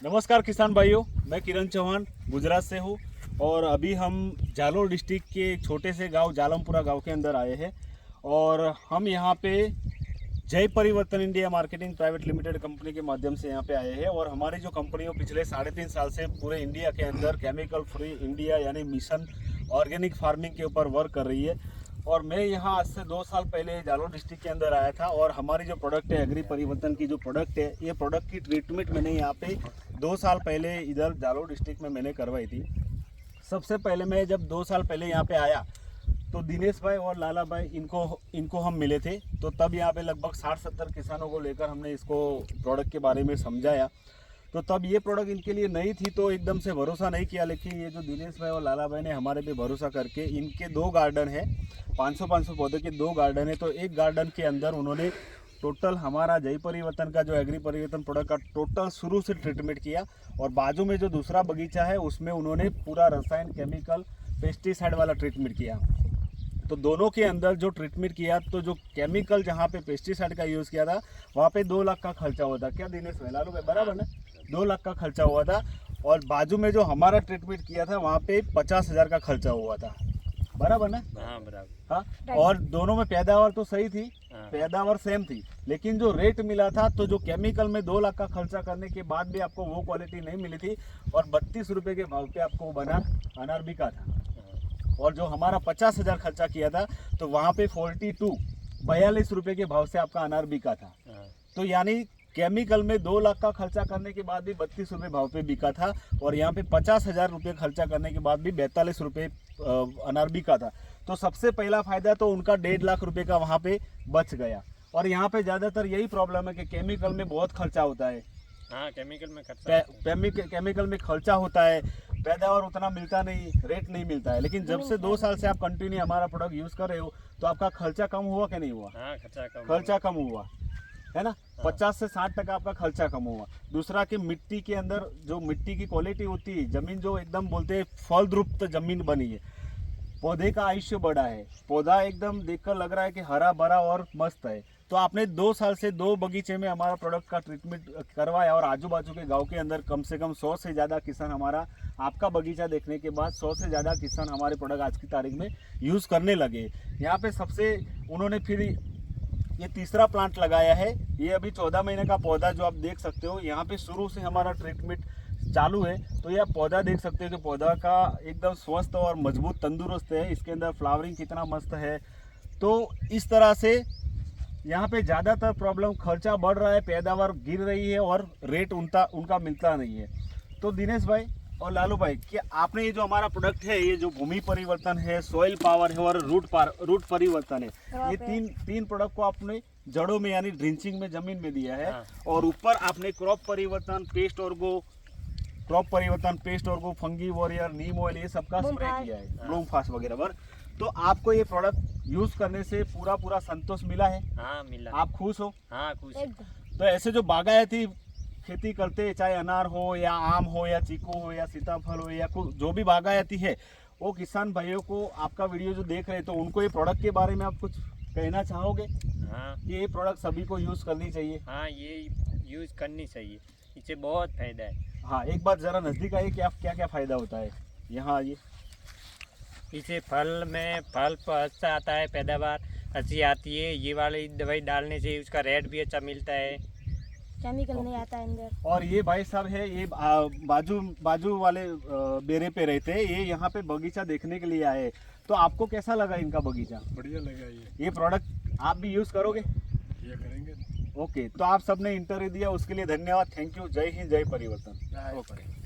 नमस्कार किसान भाइयों, मैं किरण चौहान गुजरात से हूँ और अभी हम जालोर डिस्ट्रिक्ट के एक छोटे से गांव जालमपुरा गांव के अंदर आए हैं और हम यहाँ पे जय परिवर्तन India marketing private limited company के माध्यम से यहाँ पे आए हैं। और हमारी जो कंपनी पिछले 3.5 साल से पूरे इंडिया के अंदर केमिकल फ्री इंडिया यानी मिशन ऑर्गेनिक फार्मिंग के ऊपर वर्क कर रही है। और मैं यहाँ आज से 2 साल पहले जालोर डिस्ट्रिक्ट के अंदर आया था और हमारी जो प्रोडक्ट है एग्री परिवर्तन की जो प्रोडक्ट है, ये प्रोडक्ट की ट्रीटमेंट मैंने यहाँ पे 2 साल पहले इधर जालोर डिस्ट्रिक्ट में मैंने करवाई थी। सबसे पहले मैं जब 2 साल पहले यहाँ पे आया तो दिनेश भाई और लाला भाई इनको हम मिले थे। तो तब यहाँ पे लगभग 60-70 किसानों को लेकर हमने इसको प्रोडक्ट के बारे में समझाया। तो तब ये प्रोडक्ट इनके लिए नई थी तो एकदम से भरोसा नहीं किया, लेकिन ये जो दिनेश भाई और लाला भाई ने हमारे पे भरोसा करके, इनके 2 गार्डन है, 500-500 पौधे के 2 गार्डन है। तो एक गार्डन के अंदर उन्होंने टोटल हमारा जय परिवर्तन का जो एग्री परिवर्तन प्रोडक्ट का टोटल शुरू से ट्रीटमेंट किया। और बाजू में जो दूसरा बगीचा है उसमें उन्होंने पूरा रसायन केमिकल पेस्टिसाइड वाला ट्रीटमेंट किया। तो दोनों के अंदर जो ट्रीटमेंट किया, तो जो केमिकल जहाँ पे पेस्टिसाइड का यूज़ किया था वहाँ पे 2 लाख का खर्चा हुआ था। क्या दिनेश भाई, लालू भाई बराबर ना? 2 लाख का खर्चा हुआ था। और बाजू में जो हमारा ट्रीटमेंट किया था वहाँ पे 50,000 का खर्चा हुआ था, बराबर ना? हाँ बराबर। हाँ, और दोनों में पैदावार तो सही थी, हाँ। पैदावार सेम थी, लेकिन जो रेट मिला था, तो जो केमिकल में 2 लाख का खर्चा करने के बाद भी आपको वो क्वालिटी नहीं मिली थी। और 32 रुपये के भाव पे आपको वो अनार बिका था। और जो हमारा 50,000 खर्चा किया था तो वहाँ पे 42 रुपये के भाव से आपका अनार बिका था। तो यानी केमिकल में 2 लाख का खर्चा करने के बाद भी 32 रुपये भाव पे बिका था और यहाँ पे 50,000 रुपये खर्चा करने के बाद भी 42 रुपये अनार बिका था। तो सबसे पहला फायदा तो उनका 1.5 लाख रुपये का वहाँ पे बच गया। और यहाँ पे ज़्यादातर यही प्रॉब्लम है कि केमिकल में बहुत खर्चा होता है। हाँ, केमिकल में खर्चा केमिकल में खर्चा होता है, पैदावार उतना मिलता नहीं, रेट नहीं मिलता है। लेकिन जब से 2 साल से आप कंटिन्यू हमारा प्रोडक्ट यूज़ कर रहे हो तो आपका खर्चा कम हुआ कि नहीं हुआ? हाँ, खर्चा कम हुआ है ना? 50 से 60% आपका खर्चा कम हुआ। दूसरा कि मिट्टी के अंदर जो मिट्टी की क्वालिटी होती है, ज़मीन जो एकदम बोलते हैं फलद्रुप्त ज़मीन बनी है, पौधे का आयुष्य बढ़ा है, पौधा एकदम देखकर लग रहा है कि हरा भरा और मस्त है। तो आपने 2 साल से 2 बगीचे में हमारा प्रोडक्ट का ट्रीटमेंट करवाया और आजू बाजू के गांव के अंदर कम से कम 100 से ज़्यादा किसान हमारा आपका बगीचा देखने के बाद 100 से ज़्यादा किसान हमारे प्रोडक्ट आज की तारीख में यूज़ करने लगे। यहाँ पे सबसे उन्होंने फिर ये तीसरा प्लांट लगाया है। ये अभी 14 महीने का पौधा जो आप देख सकते हो, यहाँ पे शुरू से हमारा ट्रीटमेंट चालू है। तो ये आप पौधा देख सकते हो कि पौधा का एकदम स्वस्थ और मजबूत तंदुरुस्त है। इसके अंदर फ्लावरिंग कितना मस्त है। तो इस तरह से यहाँ पे ज़्यादातर प्रॉब्लम खर्चा बढ़ रहा है, पैदावार गिर रही है और रेट उनका मिलता नहीं है। तो दिनेश भाई और लालू भाई, कि आपने ये जो हमारा प्रोडक्ट है, ये जो भूमि परिवर्तन है, सॉइल पावर है और रूट परिवर्तन है, ये तीन प्रोडक्ट को आपने जड़ों में यानी ड्रिंचिंग में जमीन में दिया है। और ऊपर आपने क्रॉप परिवर्तन पेस्ट ऑर्गो फंगी वॉरियर नीम ऑयल ये सबका स्प्रे किया है, ब्लूम फास्ट वगैरह पर। तो आपको ये प्रोडक्ट यूज करने से पूरा संतोष मिला है? हाँ मिला। आप खुश हो? हाँ खुश। तो ऐसे जो बागायती खेती करते हैं, चाहे अनार हो या आम हो या चीकू हो या सीताफल हो या जो भी बागायती है, वो किसान भाइयों को आपका वीडियो जो देख रहे हैं तो उनको ये प्रोडक्ट के बारे में आप कुछ कहना चाहोगे? हाँ, ये प्रोडक्ट सभी को यूज करनी चाहिए। हाँ, ये यूज करनी चाहिए, इससे बहुत फायदा है। हाँ, एक बात जरा नजदीक आइए कि आप क्या क्या फायदा होता है। यहाँ आइए। इससे फल अच्छा आता है, पैदावार अच्छी आती है। ये वाली दवाई डालने से उसका रेट भी अच्छा मिलता है, केमिकल नहीं आता है अंदर। और ये भाई साहब है, ये बाजू वाले बेरे पे रहते हैं, ये यहाँ पे बगीचा देखने के लिए आए। तो आपको कैसा लगा इनका बगीचा? बढ़िया लगा। ये प्रोडक्ट आप भी यूज करोगे? ये करेंगे। ओके, तो आप सबने इंटरव्यू दिया उसके लिए धन्यवाद। Thank you. जय हिंद, जय परिवर्तन। ओके।